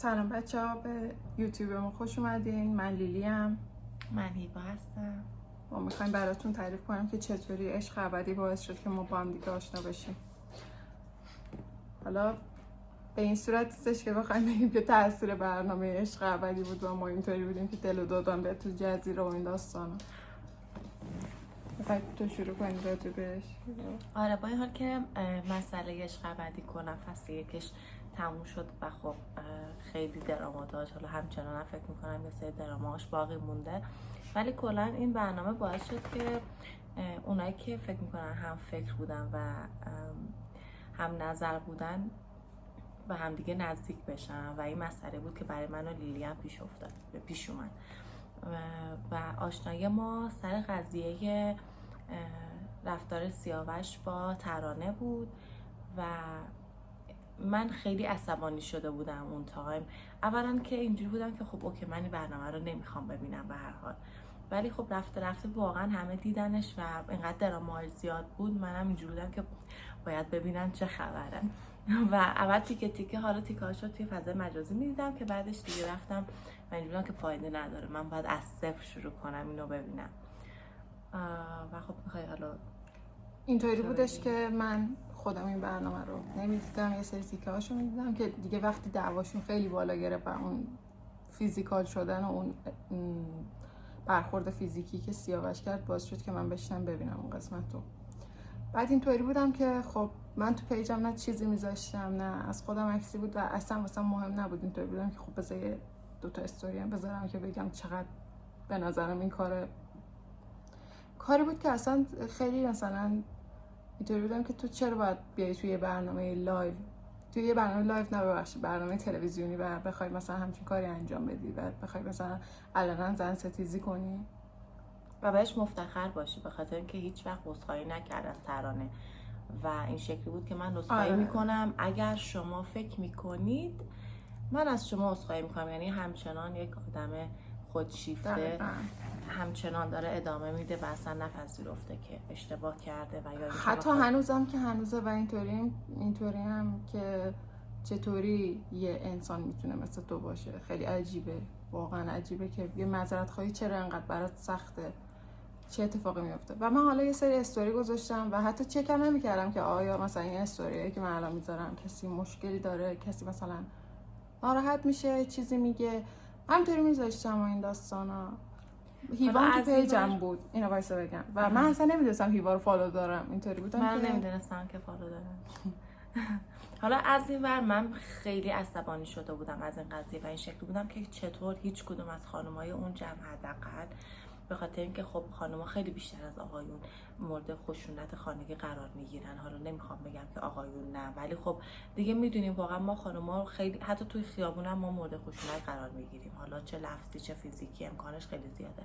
سلام بچه ها، به یوتیوب ما خوش اومدین. من لیلیم. من هیوا هستم. ما میخوایم براتون تعریف کنیم که چطوری عشق ابدی باعث شد که ما با هم دیگه آشنا بشیم. حالا به این صورت نیستش که بخوایم بگیم که تاثیر برنامه عشق ابدی بود و ما اینطوری بودیم که دل و دادن به تو جزیره و این داستانا. میخواید تو شروع کنی راجع بهش؟ آره، با این حال که مسئله عشق ابدی فصل یکش تموم شد و خب خیلی دراما داشت، حالا همچنان فکر میکنم یه سری دراماش باقی مونده، ولی کلا این برنامه باعث شد که اونایی که فکر میکنن هم فکر بودن و هم نظر بودن و هم دیگه نزدیک بشن و این مسئله بود که برای من و لیلی هم پیش اومد و آشنایی ما سر قضیه رفتار سیاوش با ترانه بود و من خیلی عصبانی شده بودم اون تایم. اولا که اینجوری بودم که خب اوکی، من این برنامه رو نمیخوام ببینم به هر حال، ولی خب رفته واقعا همه دیدنش و اینقدر درامای زیاد بود، منم اینجوری بودم که باید ببینم چه خبره و اول تیکه حالا تیکه‌هاشو توی فضای مجازی میدیدم که بعدش دیگه رفتم و اینجوری بودم که فایده نداره، من باید از صفر شروع کنم اینو ببینم. و خب میخوای حالا اینطوری بودش که من خودم این برنامه رو نمیدیدم، یه سری تیکه هاشو میدیدم که دیگه وقتی دعواشون خیلی بالا گرفت و اون فیزیکال شدن و اون برخورد فیزیکی که سیاوش کرد باعث شد که من بشینم ببینم اون قسمت رو. بعد اینطوری بودم که خب من تو پیجم نه چیزی میذاشتم نه از خودم عکسی بود و اصلا مهم نبود. اینطوری بودم که خب بذار 2 استوری هم بذارم که بگم چقدر به نظرم این کاری بود که اصلا خیلی مثلا اینطوری بودم که تو چرا باید بیای توی برنامه لایو، توی یه برنامه لایو نه ببخشید برنامه تلویزیونی و بخوای مثلا همچین کاری انجام بدی و بخوای مثلا علنا زن ستیزی کنی و بهش مفتخر باشی، به خاطر اینکه هیچ وقت عذرخواهی نکرد از ترانه و این شکلی بود که من عذرخواهی میکنم اگر شما فکر میکنید من از شما عذرخواهی میکنم. یعنی همچنان یک آدم خودشیفته همچنان داره ادامه میده و اصلا نپذیرفته که اشتباه کرده و یا حتی هنوزم که هنوزه و اینطوری هم که چطوری یه انسان میتونه مثل تو باشه. خیلی عجیبه، واقعا عجیبه که یه معذرت خواهی چرا انقدر برات سخته، چه اتفاقی میفته. و من حالا یه سری استوری گذاشتم و حتی چکم نمیکردم که آیا مثلا این استوریایی که من الان میذارم کسی مشکلی داره، کسی مثلا ناراحت میشه، چیزی میگه. همینطوری میذاشتم و این داستانا. هیوا تو پیجم بود، اینو وایسا بگم، و من اصلا نمیدونستم هیوا رو فالو دارم. اینطوری بودم من نمیدونستم که فالو دارم. حالا از این ور من خیلی عصبانی شده بودم از این قضیه و این شکلی بودم که چطور هیچ کدوم از خانمای اون جمع حداقل، به خاطر اینکه خب خانم‌ها خیلی بیشتر از آقایون مورد خشونت خانگی قرار میگیرن. حالا نمیخوام بگم که آقایون نه، ولی خب دیگه میدونیم واقعا ما خانم‌ها خیلی حتی توی خیابون هم ما مورد خشونت قرار میگیریم، حالا چه لفظی چه فیزیکی، امکانش خیلی زیاده.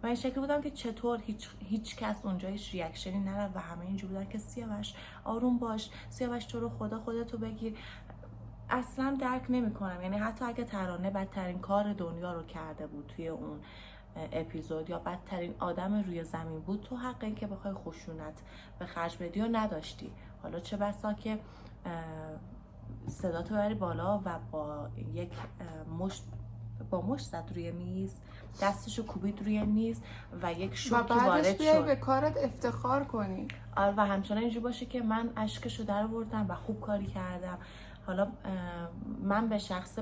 من این شکلی بودم که چطور هیچ کس اونجا هیچ ریاکشنی نداد و همه اینجوری بودن که سیاوش آروم باش، سیاوش تو رو خدا خودتو بگیر. اصلا درک نمی‌کنم. یعنی حتی اگه ترانه بدترین کار دنیا رو کرده بود توی اون اپیزود یا بدترین آدم روی زمین بود، تو حق این که بخوای خشونت به خرج بدی و نداشتی. حالا چه بسا که صدا تو بری بالا و با یک مشت زد روی میز، دستشو کوبید روی میز و یک شوکی وارد شد و به کارت افتخار کنی. و همچنان اینجوری باشه که من اشکشو در آوردم و خوب کاری کردم. حالا من به شخص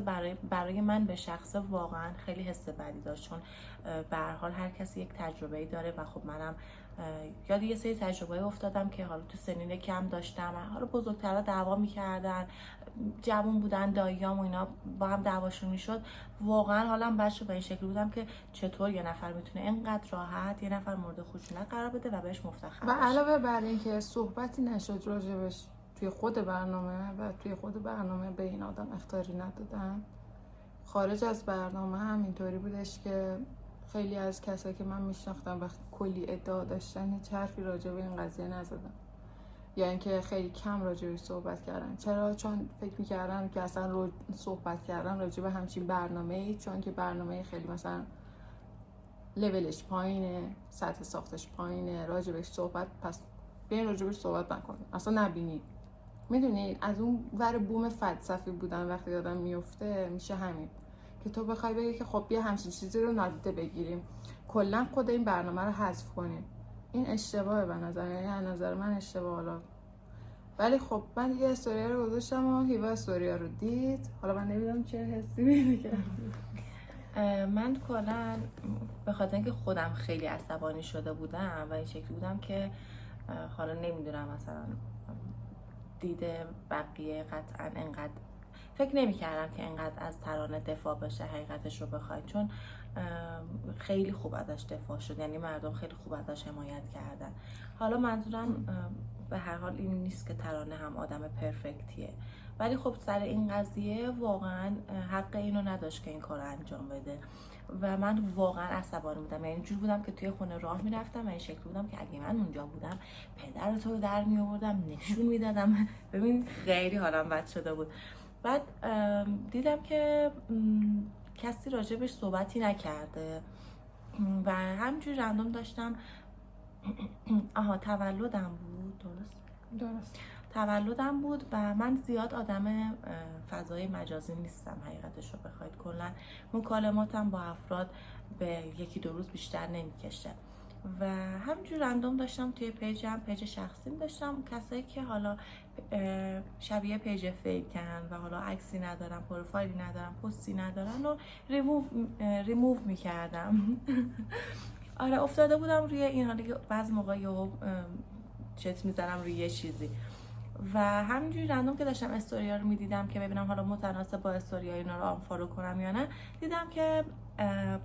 برای من به شخص واقعا خیلی حس بدی داشت، چون به هر حال هر کسی یک تجربه‌ای داره و خب منم یاد یه سری تجربه‌ای افتادم که حالا تو سنین کم داشتم. حالا بزرگترها دعوا می‌کردن، جوون بودن، داییام و اینا با هم دعواشون میشد. واقعا حالم بد شد و این شکلی بودم که چطور یه نفر میتونه اینقدر راحت یه نفر مورد خشونت قرار بده و بهش مفتخر باشه. و علاوه بر اینکه صحبتی نشد راجبش توی خود برنامه و توی خود برنامه به این آدم اخطاری ندادن، خارج از برنامه هم اینطوری بودش که خیلی از کسایی که من میشناختم وقتی کلی ادعا داشتن هیچ حرفی راجع به این قضیه نزدن، یا اینکه خیلی کم راجع بهش صحبت کردن. چرا؟ چون فکر میکردن که اصلا صحبت کردن راجع به همچین برنامه‌ای، چون که برنامه خیلی مثلا لولش پایینه، سطح ساختش پایینه، راجع بهش صحبت، پس بیاین راجع بهش صحبت نکنید، اصلا نبینید. میدونی از اون ور بوم فلسفی بودن وقتی آدم میفته میشه همین که تو بخوای بگی که خب بیا همچین چیزی رو نادیده بگیریم، کلا خود این برنامه رو حذف کنیم. این اشتباهه به نظر، یعنی از نظر من اشتباه. حالا ولی خب من دیگه استوریا رو گذاشتم و هیوا استوریا رو دید. حالا من نمیدونم چه حسی میده. من کلا به خاطر اینکه خودم خیلی عصبانی شده بودم و این شکلی بودم که حالا نمیدونم مثلا دیده بقیه قطعا انقدر فکر نمی کردم که انقدر از ترانه دفاع بشه حقیقتش رو بخواید، چون خیلی خوب ازش دفاع شد، یعنی مردم خیلی خوب ازش حمایت کردن. حالا منظورم به هر حال این نیست که ترانه هم آدم پرفکتیه، ولی خب سر این قضیه واقعا حق اینو نداشت که این کار انجام بده و من واقعا عصبانی بودم. یعنی اینجوری بودم که توی خونه راه میرفتم و این شکلی بودم که اگه من اونجا بودم پدرتو رو در میآوردم نشون میدادم. ببین خیلی حالم بد شده بود. بعد دیدم که کسی راجبش صحبتی نکرده و همینجوری رندوم داشتم. تولدم بود. درست تولدم بود و من زیاد آدم فضای مجازی نیستم حقیقتش رو بخواید. کلا مکالماتم با افراد به یکی دو روز بیشتر نمیکشه و همینجور رندوم داشتم توی پیجم، پیج شخصیم داشتم، کسایی که حالا شبیه پیج فیکن و حالا عکسی ندارن، پروفایلی ندارن، پستی ندارن و ریموو میکردم. آره افتاده بودم روی این، حالا بعضی موقع چت میزنم روی یه چیزی و همینجوری رندوم که داشتم استوریا رو میدیدم که ببینم حالا متناسب با استوریا اینا رو آنفالو کنم یا نه، دیدم که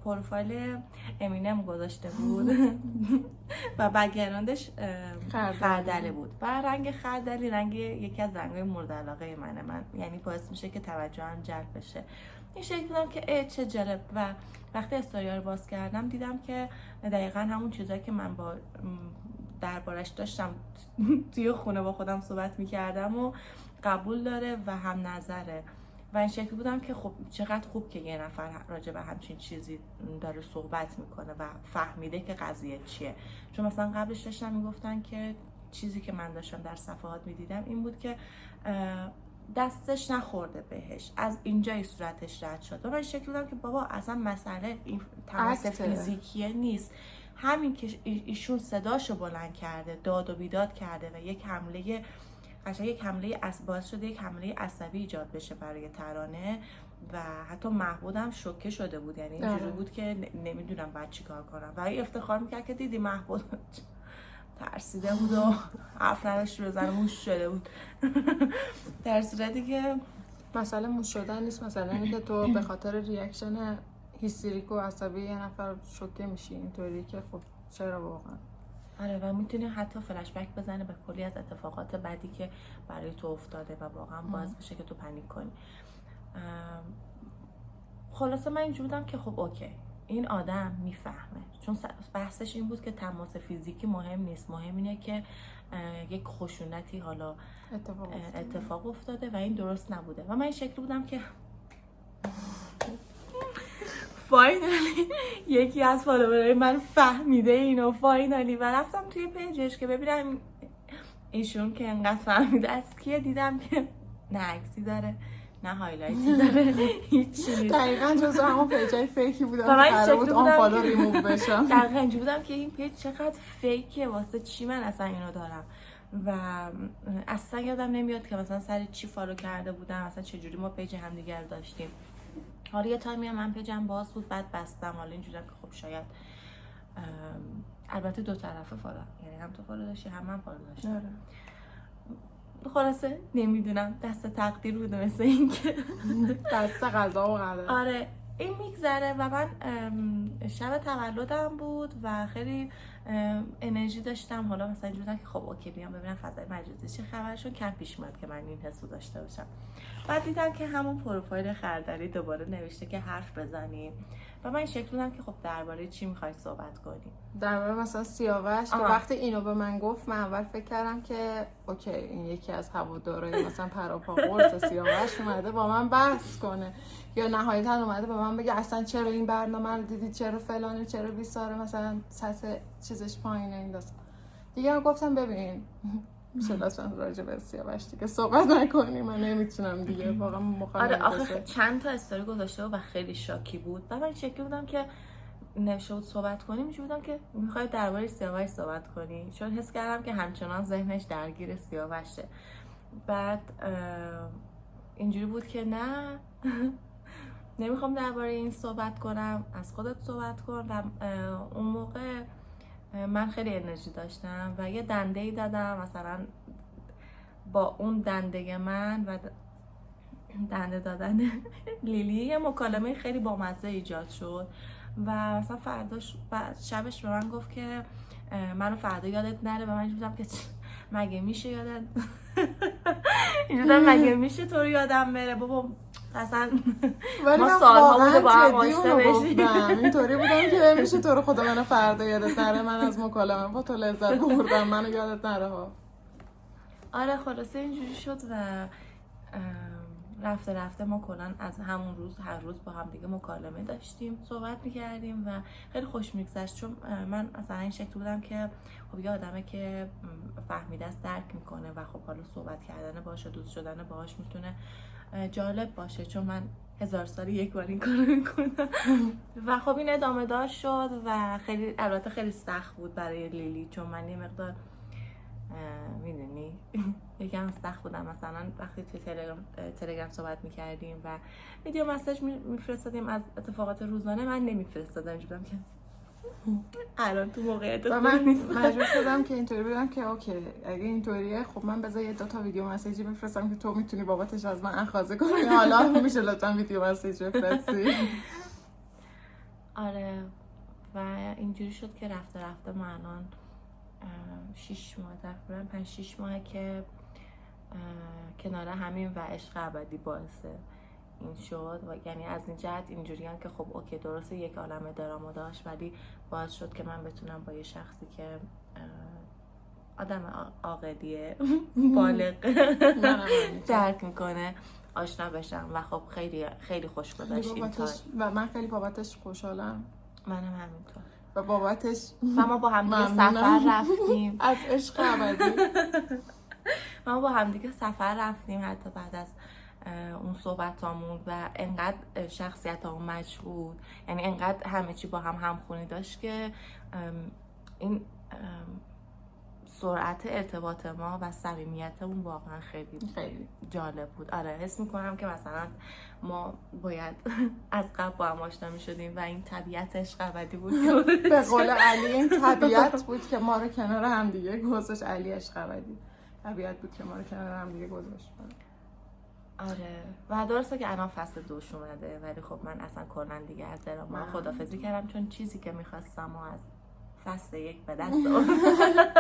پروفایل امینم گذاشته بود و بک‌گراندش خردله بود و رنگ خردلی رنگ یکی از رنگ‌های مورد علاقه من یعنی باعث میشه که توجهم جلب بشه. این شکل بودم که چه جالب و وقتی استوریا رو باز کردم دیدم که دقیقاً همون چیزایی که من با دربارش داشتم توی خونه با خودم صحبت میکردم و قبول داره و هم نظره و این شکلی بودم که خب چقدر خوب که یه نفر راجع به همچین چیزی داره صحبت میکنه و فهمیده که قضیه چیه. چون مثلا قبلش داشتن میگفتن که چیزی که من داشتم در صفحات میدیدم این بود که دستش نخورده بهش، از اینجای صورتش رد شد و من شکل بودم که بابا اصلا مسئله این تماس فیزیکیه نیست، همین که ایشون صداشو بلند کرده، داد و بیداد کرده و یک حمله باعث شده یک حمله عصبی ایجاد بشه برای ترانه و حتی محبودم شوکه شده بود. یعنی اینجوری بود که نمیدونم بعد چی کار کنم و افتخار میکرد که دیدی محبود ترسیده بود و حرف نداشت بزنه، موش شده بود. در صورتی که مسئله موش شدن نیست، مثلا اینکه تو به خاطر ریاکشن هیستریک و عصبی یه نفر شوکه میشی، اینطوری که خب چرا واقعا. آره و میتونی حتی فلش بک بزنه به کلی از اتفاقات بدی که برای تو افتاده و واقعا باعث بشه که تو پنیک کنی. خلاصه من اینجوری بودم که خب اوکی این آدم میفهمه، چون بحثش این بود که تماس فیزیکی مهم نیست، مهم اینه که یک خشونتی حالا اتفاق افتاده و این درست نبوده و من این شکلی بودم که فاینالی یکی از فالوورای من فهمیده اینو فاینالی و رفتم توی پیجش که ببینم ایشون که انقدر فهمیده از کیه. دیدم که نه عکسی داره نه هایلایتی داره، هیچی نیست. دقیقاً جزو همون پیجای فیکی بودم که قرار بود آن فالو ریموو بشم. دقیقاً اینجوری بودم که این پیج چقدر فیکه، واسه چی من اصلا اینو دارم و اصلا یادم نمیاد که مثلا سر چی فالو کرده بودم، اصلا چجوری ما پیج همدیگر داشتیم. حالا یه تایمی من پیجم باز بود بعد بستم. حالا اینجوری که خب شاید البته دو طرفه فالو، یعنی هم تو فالو داشتی هم من فالو داشتم. خلاصه نمیدونم دست تقدیر بوده مثل این که دست قضا و قدر. آره این میگذره و من شب تولدم بود و خیلی انرژی داشتم. حالا مثلا اینجوری که خب اوکی بیام ببینم فضای مجازی چه خبرشون، کم پیش میاد که من این حسو داشته باشم. بعد دیدم که همون پروفایل خردلی دوباره نوشته که حرف بزنیم و من این شکل بودم که خب درباره چی میخوای صحبت کنیم؟ درباره مثلا سیاوش که وقتی اینو به من گفت من اول فکر کردم که اوکی این یکی از هوادارهای مثلا پراپا قرص سیاوش اومده با من بحث کنه یا نهایتا اومده به من بگه اصلا چرا این برنامه رو دیدی، چرا فلانه، چرا بیساره، مثلا سطح چیزش پایینه این داستان. دیگه من گفتم ببین میشه لطفا راجع به سیاوش دیگه صحبت نکنی، من نمیتونم دیگه واقعا مخالفت. آره آخه چند تا استوری گذاشته و خیلی شاکی بود و من شکی بودم که نوشته بود صحبت کنیم، میشه بودم که میخوای درباره سیاوش صحبت کنی، چون حس کردم که همچنان ذهنش درگیر سیاوشه. بعد اینجوری بود که نه نمیخوام درباره این صحبت کنم، از خودت صحبت کن. و اون موقع من خیلی انرژی داشتم و یه دنده‌ای دادم، مثلا با اون دنده من و دنده دادن لیلی یه مکالمه خیلی بامزه ایجاد شد و مثلا فرداش شبش به من گفت که منو فردا یادت نره و من بودم که مگه میشه یادت مگه میشه تو رو یادم بره بابا، اصلا ما سالها بوده با هم آشنا بشیم. اینطوری بودم که میشه تو رو خدا منو فردا یادت نره، من از مکالمه با تو لذت بردم، منو یادت نره ها. آره خلاصه اینجوری شد و رفته ما کلا از همون روز هر روز با هم دیگه مکالمه داشتیم، صحبت میکردیم و خیلی خوش میگذشت، چون من اصلا این شکل بودم که خب یه آدمه که فهمیده است، درک میکنه و خب حالا صحبت کردن باشه، دوست شدن باهاش میتونه جالب باشه، چون من 1000 سال یک بار این کارو میکنم. و خب این ادامه داشت شد و خیلی البته خیلی سخت بود برای لیلی، چون من یه مقدار میدونی یکم سخت بودم، مثلا وقتی توی تلگرام صحبت میکردیم و ویدیو مسیج میفرستادیم از اتفاقات روزانه، من نمیفرستادم، اینجوری بودم که الان تو موقعیت و من مجبور شدم که اینطوری بگم که اوکی اگه اینطوریه خب من بذار یه 2 تا ویدیو مسیجی بفرستم که تو میتونی بابتش از من اخاذه کنی، حالا میشه لطفا ویدیو مسیج بفرستی. آره و اینجوری شد که رفته ما الان 6 ماه تقریبا 5-6 ماه که کنار همین و عشق ابدی باعث این شد و یعنی از این جهت اینجوری هم که خب اوکی درسته یک عالمه دراما داشت، ولی باعث شد که من بتونم با یه شخصی که آدم عاقلیه بالغ درک میکنه آشنا بشم و خب خیلی خیلی خوش گذشت این تایم و من خیلی بابتش خوشحالم. منم همینطور و بابتش و ما با هم دیگه سفر رفتیم از عشق ابدی. ما با هم دیگه سفر رفتیم حتی بعد از اون صحبتامون و انقدر شخصیتامون مچ بود، یعنی انقدر همه چی با هم همخونی داشت که این سرعت ارتباط ما و صمیمیتمون واقعا خیلی جالب بود. آره حس میکنم که مثلا ما باید از قبل با هم آشنا میشدیم و این طبیعت عشق ابدی بود به قول علی این طبیعت بود که ما رو کنار هم دیگه گذاشت. علی عشق ابدی طبیعت بود که ما رو کنار هم دیگه گذاشت. آره و درسته که الان فصل 2 اومده، ولی خب من اصلا کلا دیگه از دراما خدافظی کردم، چون چیزی که میخواستم و از فصل 1 به دست آوردم.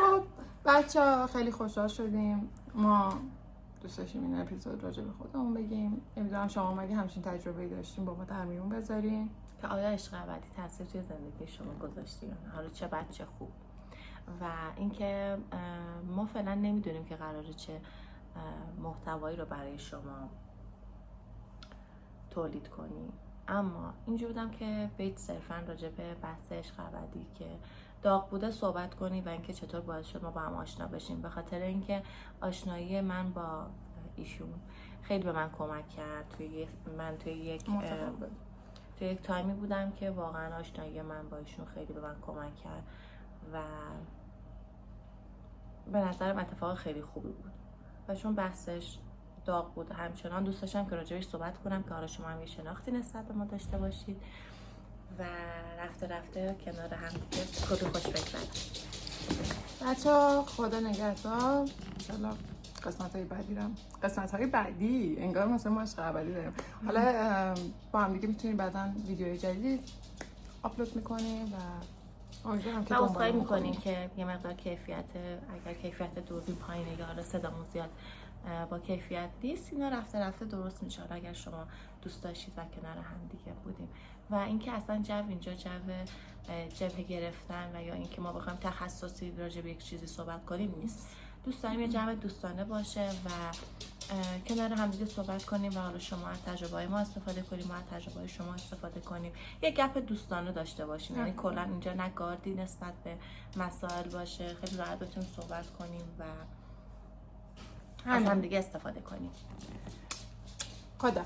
خب بچه‌ها خیلی خوشحال شدیم، ما دوست داشتیم این اپیزود راجع به خودمون بگیم. نمیدونم شما مگه همچین تجربه‌ای داشتین با ما در میون بذارین که آیا عشق ابدی تاثیر توی زندگی شما گذاشته یا نه، حالا چه بد چه خوب. و اینکه ما فعلا نمیدونیم که قراره چه محتوایی رو برای شما تولید کنیم، اما اینجور بودم که بیت صرفا راجع به بحث عشق ابدی که داغ بوده صحبت کنی و اینکه چطور باعث شد ما با هم آشنا بشیم، به خاطر اینکه آشنایی من با ایشون خیلی به من کمک کرد. توی یک تایمی بودم که واقعا آشنایی من با ایشون خیلی به من کمک کرد و به نظرم اتفاق خیلی خوبی بود و چون بحثش داغ بود همچنان دوست داشتم که راجبش صحبت کنم که حالا شما هم یه شناختی نسبت به ما داشته باشید و رفته کنار هم دیگه خود خوش بگذرید. بچه‌ها خدا نگهدار. انشالله قسمت‌های بعدی انگار مثلا ما عشق ابدی داریم. حالا با هم دیگه میتونیم بعداً ویدیوی جدید آپلود میکنیم و امیدوارم که دنبال میکنیم که یه مقدار اگر کیفیت دوربین پایینه یا حالا صدامون زیاد با کیفیت نیست، اینا رفته درست میشه اگر شما دوست داشتید و کنار هم دیگه بودیم. و اینکه اصلا اینجا جبهه گرفتن و یا اینکه ما بخوایم تخصصی راجع به یک چیزی صحبت کنیم نیست. دوست داریم یه جمع دوستانه باشه و کنار همدیگه صحبت کنیم و حالا شما از تجربه‌های ما استفاده کنیم، ما از تجربه‌های شما استفاده کنیم، یه گپ دوستانه داشته باشیم. یعنی کلا اینجا نه گاردی نسبت به مسائل باشه، خیلی راحت بتونیم صحبت کنیم و از همدیگه استفاده کنیم. خدا